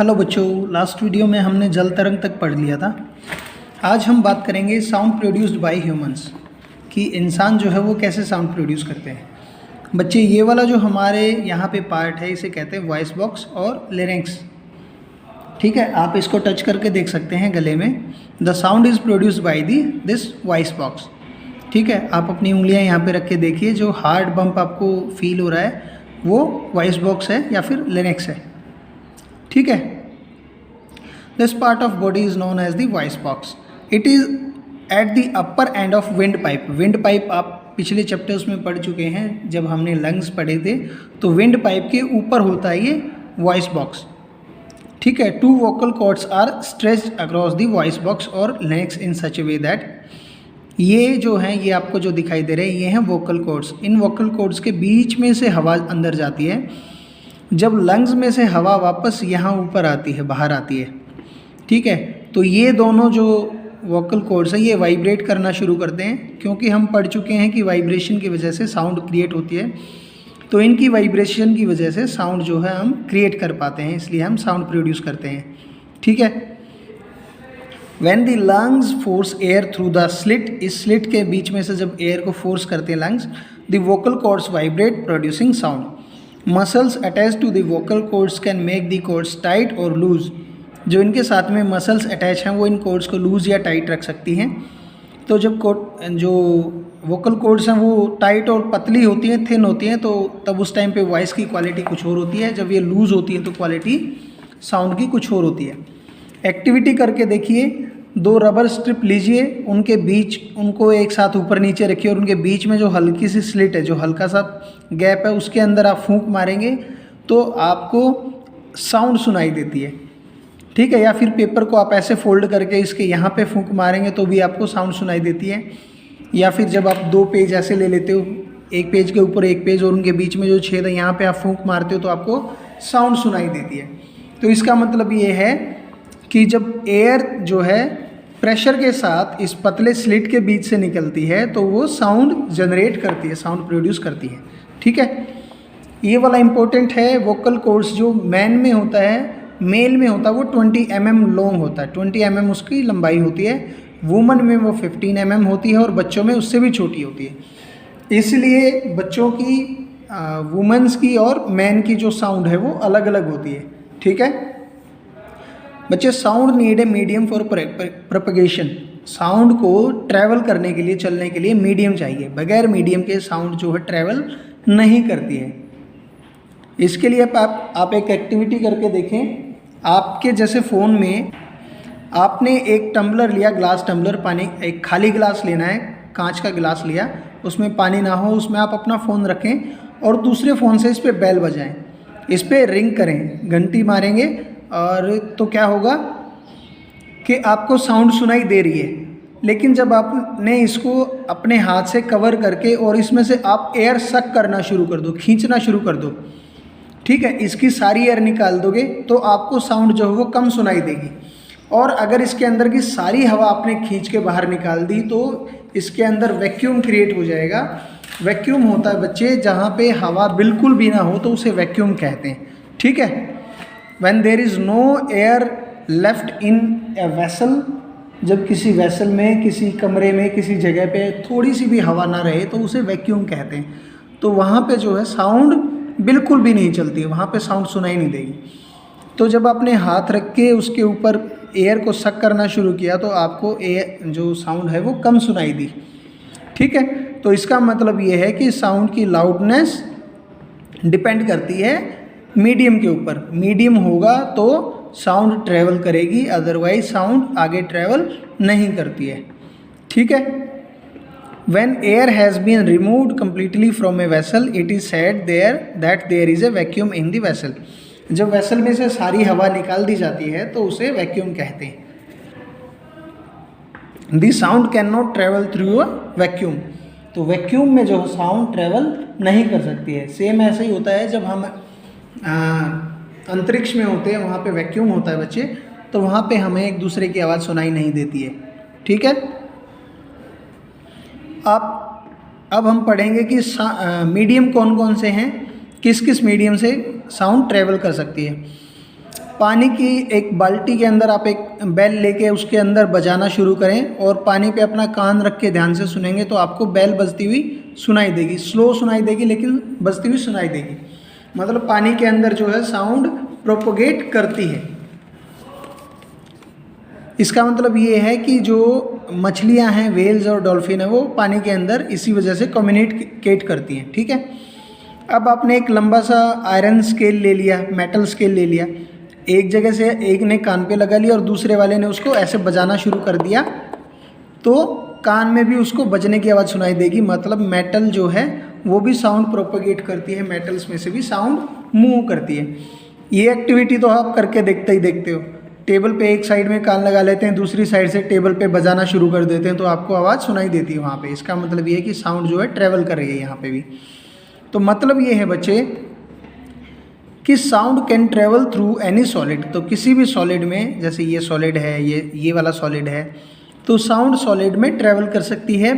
Hello बच्चों, last video में हमने जल तरंग तक पढ़ लिया था। आज हम बात करेंगे साउंड प्रोड्यूस्ड बाय ह्यूमंस कि इंसान जो है वो कैसे साउंड प्रोड्यूस करते हैं। बच्चे, ये वाला जो हमारे यहाँ पे पार्ट है इसे कहते हैं वॉइस बॉक्स और लेरिंक्स। ठीक है, आप इसको टच करके देख सकते हैं गले में। The sound is produced by this voice box. ठीक है, आप अपनी उंगलियाँ यहाँ पे रख के देखिए, जो हार्ड बम्प आपको फील हो रहा है वो वॉइस बॉक्स है या फिर लेरिंक्स है। ठीक है, this part of body is known as the voice box. It is at the upper end of wind pipe. Wind pipe आप पिछले चैप्टर्स में पढ़ चुके हैं, जब हमने लंग्स पढ़े थे तो विंड पाइप के ऊपर होता है ये वॉइस बॉक्स। ठीक है, two vocal cords are stretched across the voice box और larynx in such a way that, ये जो हैं ये आपको जो दिखाई दे रहे हैं ये हैं वोकल कॉर्ड्स। इन वोकल कॉर्ड्स के बीच में से हवा अंदर जाती है, जब लंग्स में से हवा वापस यहाँ ऊपर आती है, बाहर आती है। ठीक है, तो ये दोनों जो वोकल कॉर्ड्स हैं ये वाइब्रेट करना शुरू करते हैं, क्योंकि हम पढ़ चुके हैं कि वाइब्रेशन की वजह से साउंड क्रिएट होती है। तो इनकी वाइब्रेशन की वजह से साउंड जो है हम क्रिएट कर पाते हैं, इसलिए हम साउंड प्रोड्यूस करते हैं। ठीक है, when the lungs force air through the slit, इस स्लिट के बीच में से जब एयर को फोर्स करते हैं lungs, the vocal cords vibrate producing sound. Muscles attach to the vocal cords can make the cords tight और लूज। जो इनके साथ में मसल्स अटैच हैं वो इन कॉर्ड्स को लूज या टाइट रख सकती हैं। तो जब जो वोकल कॉर्ड्स हैं वो टाइट और पतली होती हैं, थिन होती हैं, तो तब उस टाइम पे वॉइस की क्वालिटी कुछ और होती है। जब ये लूज होती है तो क्वालिटी साउंड की कुछ और होती है। एक्टिविटी करके देखिए, दो रबर स्ट्रिप लीजिए, उनके बीच उनको एक साथ ऊपर नीचे रखिए और उनके बीच में जो हल्की सी स्लिट है, जो हल्का सा गैप है, उसके अंदर आप फूंक मारेंगे तो आपको साउंड सुनाई देती है। ठीक है, या फिर पेपर को आप ऐसे फोल्ड करके इसके यहाँ पे फूंक मारेंगे तो भी आपको साउंड सुनाई देती है। या फिर जब आप दो पेज ऐसे ले लेते हो, एक पेज के ऊपर एक पेज और उनके बीच में जो छेद है यहाँ पे आप फूंक मारते हो तो आपको साउंड सुनाई देती है। तो इसका मतलब ये है कि जब एयर जो है प्रेशर के साथ इस पतले स्लिट के बीच से निकलती है तो वो साउंड जनरेट करती है, साउंड प्रोड्यूस करती है। ठीक है, ये वाला इम्पोर्टेंट है। वोकल कॉर्ड्स जो मैन में होता है, मेल में होता है वो 20 mm लॉन्ग होता है, 20 mm उसकी लंबाई होती है। वुमन में वो 15 mm होती है और बच्चों में उससे भी छोटी होती है। इसलिए बच्चों की, वुमेंस की और मैन की जो साउंड है वो अलग अलग होती है। ठीक है बच्चे, sound need a medium for propagation. Sound को ट्रैवल करने के लिए, चलने के लिए मीडियम चाहिए। बगैर मीडियम के साउंड जो है ट्रैवल नहीं करती है। इसके लिए आप एक एक्टिविटी करके देखें। आपके जैसे फ़ोन में आपने एक टम्बलर लिया, ग्लास टम्बलर, पानी, एक खाली गिलास लेना है, कांच का गिलास लिया, उसमें पानी ना हो, उसमें आप अपना फ़ोन रखें और दूसरे फ़ोन से इस पर बेल बजाएं, इस पर रिंग करें, घंटी मारेंगे और तो क्या होगा कि आपको साउंड सुनाई दे रही है। लेकिन जब आपने इसको अपने हाथ से कवर करके और इसमें से आप एयर सक करना शुरू कर दो, खींचना शुरू कर दो, ठीक है, इसकी सारी एयर निकाल दोगे तो आपको साउंड जो है वो कम सुनाई देगी। और अगर इसके अंदर की सारी हवा आपने खींच के बाहर निकाल दी तो इसके अंदर वैक्यूम क्रिएट हो जाएगा। वैक्यूम होता है बच्चे जहाँ पे हवा बिल्कुल भी ना हो तो उसे वैक्यूम कहते हैं। ठीक है, when there is no air left in a vessel, जब किसी वेसल में, किसी कमरे में, किसी जगह पे थोड़ी सी भी हवा ना रहे तो उसे वैक्यूम कहते हैं। तो वहाँ पे जो है साउंड बिल्कुल भी नहीं चलती है, वहाँ पे साउंड सुनाई नहीं देगी। तो जब आपने हाथ रख के उसके ऊपर एयर को सक करना शुरू किया तो आपको एयर जो साउंड है वो कम सुनाई दी। ठीक है, तो इसका मतलब ये है कि साउंड की लाउडनेस डिपेंड करती है मीडियम के ऊपर। मीडियम होगा तो साउंड ट्रैवल करेगी, अदरवाइज साउंड आगे ट्रैवल नहीं करती है। ठीक है, when air has been removed completely from a vessel, it is said that there is a vacuum in the vessel. जब वेसल में से सारी हवा निकाल दी जाती है तो उसे वैक्यूम कहते हैं। The sound cannot travel through a vacuum. तो वैक्यूम में जो साउंड ट्रैवल नहीं कर सकती है। सेम ऐसे ही होता है जब हम अंतरिक्ष में होते हैं, वहाँ पे वैक्यूम होता है बच्चे, तो वहाँ पे हमें एक दूसरे की आवाज़ सुनाई नहीं देती है। ठीक है, अब हम पढ़ेंगे कि मीडियम कौन कौन से हैं, किस किस मीडियम से साउंड ट्रैवल कर सकती है। पानी की एक बाल्टी के अंदर आप एक बेल लेके उसके अंदर बजाना शुरू करें और पानी पे अपना कान रख के ध्यान से सुनेंगे तो आपको बेल बजती हुई सुनाई देगी। स्लो सुनाई देगी लेकिन बजती हुई सुनाई देगी। मतलब पानी के अंदर जो है साउंड प्रोपोगेट करती है। इसका मतलब ये है कि जो मछलियां हैं, वेल्स और डॉल्फिन है, वो पानी के अंदर इसी वजह से कम्युनिकेट करती हैं। ठीक है। अब आपने एक लंबा सा आयरन स्केल ले लिया, मेटल स्केल ले लिया, एक जगह से एक ने कान पे लगा लिया और दूसरे वाले ने उसको ऐसे बजाना शुरू कर दिया तो कान में भी उसको बजने की आवाज़ सुनाई देगी। मतलब मेटल जो है वो भी साउंड प्रोपोगेट करती है, मेटल्स में से भी साउंड मूव करती है। ये एक्टिविटी तो आप करके देखते ही देखते हो। टेबल पे एक साइड में कान लगा लेते हैं, दूसरी साइड से टेबल पे बजाना शुरू कर देते हैं तो आपको आवाज़ सुनाई देती है वहाँ पे। इसका मतलब ये है कि साउंड जो है ट्रैवल कर रही है यहाँ पे भी। तो मतलब ये है बच्चे कि sound can travel through any solid. तो किसी भी सॉलिड में, जैसे ये सॉलिड है, ये वाला सॉलिड है, तो साउंड सॉलिड में ट्रैवल कर सकती है,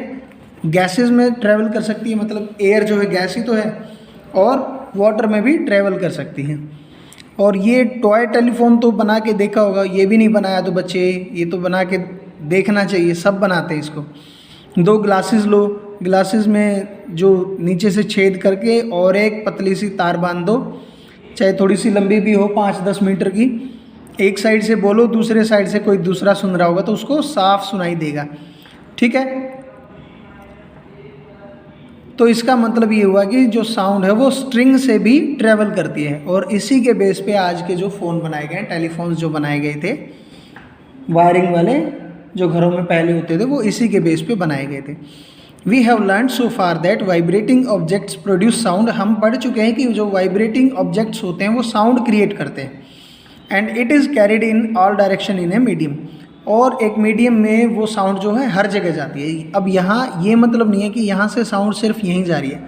गैसेस में ट्रैवल कर सकती है, मतलब एयर जो है गैस ही तो है, और वाटर में भी ट्रैवल कर सकती है। और ये टॉय टेलीफोन तो बना के देखा होगा, ये भी नहीं बनाया तो बच्चे ये तो बना के देखना चाहिए, सब बनाते हैं इसको। 2 ग्लासेस लो, ग्लासेस में जो नीचे से छेद करके और एक पतली सी तार बांध दो, चाहे थोड़ी सी लंबी भी हो, 5-10 मीटर की। एक साइड से बोलो, दूसरे साइड से कोई दूसरा सुन रहा होगा तो उसको साफ सुनाई देगा। ठीक है। तो इसका मतलब ये हुआ कि जो साउंड है वो स्ट्रिंग से भी ट्रैवल करती है। और इसी के बेस पे आज के जो फ़ोन बनाए गए, टेलीफोन्स जो बनाए गए थे वायरिंग वाले, जो घरों में पहले होते थे, वो इसी के बेस पे बनाए गए थे। We have learn so far that vibrating objects produce sound. हम पढ़ चुके हैं कि जो वाइब्रेटिंग ऑब्जेक्ट्स होते हैं वो साउंड क्रिएट करते हैं। And it is carried in all direction in a medium. और एक मीडियम में वो साउंड जो है हर जगह जाती है। अब यहाँ ये मतलब नहीं है कि यहाँ से साउंड सिर्फ यहीं जा रही है।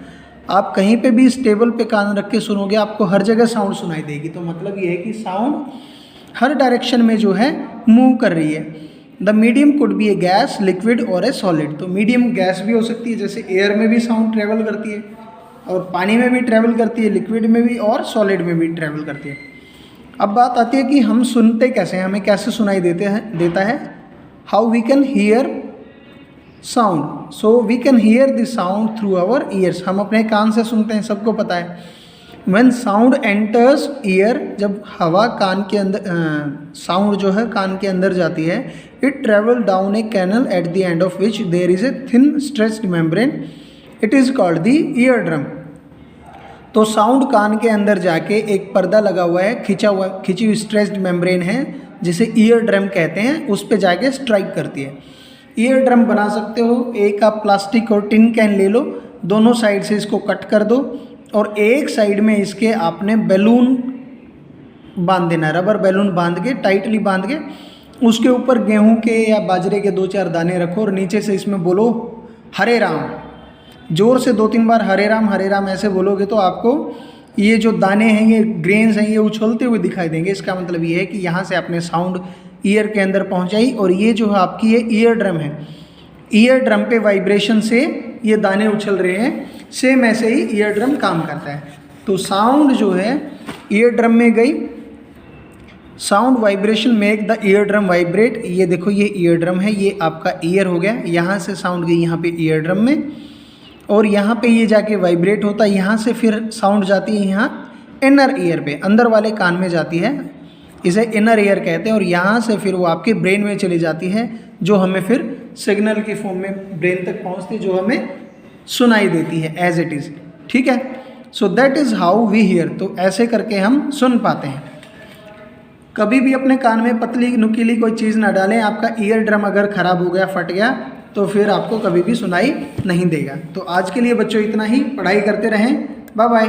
आप कहीं पे भी इस टेबल पे कान रख के सुनोगे, आपको हर जगह साउंड सुनाई देगी। तो मतलब ये है कि साउंड हर डायरेक्शन में जो है मूव कर रही है। The medium could be A gas, liquid और ए सॉलिड। तो मीडियम गैस भी हो सकती है, जैसे एयर में भी साउंड ट्रेवल करती है, और पानी में भी ट्रेवल करती है, लिक्विड में भी और सॉलिड में भी ट्रेवल करती है। अब बात आती है कि हम सुनते कैसे हैं, हमें कैसे सुनाई देता है। How we can hear sound. So we can hear the sound through our ears. हम अपने कान से सुनते हैं, सबको पता है। व्हेन साउंड एंटर्स ईयर, जब हवा कान के अंदर, साउंड जो है कान के अंदर जाती है, it travel down a canal at the end of which there is a thin stretched membrane, it is called the ear drum. तो साउंड कान के अंदर जाके एक पर्दा लगा हुआ है, खिंची हुई स्ट्रेच्ड मेम्ब्रेन है, जिसे ईयर ड्रम कहते हैं, उस पे जाके स्ट्राइक करती है। ईयर ड्रम बना सकते हो। एक आप प्लास्टिक और टिन कैन ले लो, दोनों साइड से इसको कट कर दो और एक साइड में इसके आपने बैलून बांध देना, रबर बैलून बांध के, टाइटली बांध के, उसके ऊपर गेहूं के या बाजरे के 2-4 दाने रखो और नीचे से इसमें बोलो हरे राम। जोर से 2-3 बार हरे राम ऐसे बोलोगे तो आपको ये जो दाने हैं, ये ग्रेन्स हैं, ये उछलते हुए दिखाई देंगे। इसका मतलब ये है कि यहाँ से आपने साउंड ईयर के अंदर पहुँचाई और ये जो आपकी ये ईयर ड्रम है, ईयर ड्रम पे वाइब्रेशन से ये दाने उछल रहे हैं। सेम ऐसे ही ईयर ड्रम काम करता है। तो साउंड जो है ईयर ड्रम में गई, sound vibration make the ear drum vibrate. ये देखो, ये ईयर ड्रम है, ये आपका ईयर हो गया, यहाँ से साउंड गई यहाँ पे ईयर ड्रम में और यहाँ पे ये जाके वाइब्रेट होता है। यहाँ से फिर साउंड जाती है यहाँ इनर ईयर पे, अंदर वाले कान में जाती है, इसे इनर ईयर कहते हैं। और यहाँ से फिर वो आपके ब्रेन में चली जाती है, जो हमें फिर सिग्नल की फॉर्म में ब्रेन तक पहुँचती है, जो हमें सुनाई देती है एज इट इज़। ठीक है। So that is how we hear. तो ऐसे करके हम सुन पाते हैं। कभी भी अपने कान में पतली नुकीली कोई चीज़ ना डालें। आपका ईयर ड्रम अगर ख़राब हो गया, फट गया, तो फिर आपको कभी भी सुनाई नहीं देगा। तो आज के लिए बच्चों इतना ही। पढ़ाई करते रहें। Bye bye.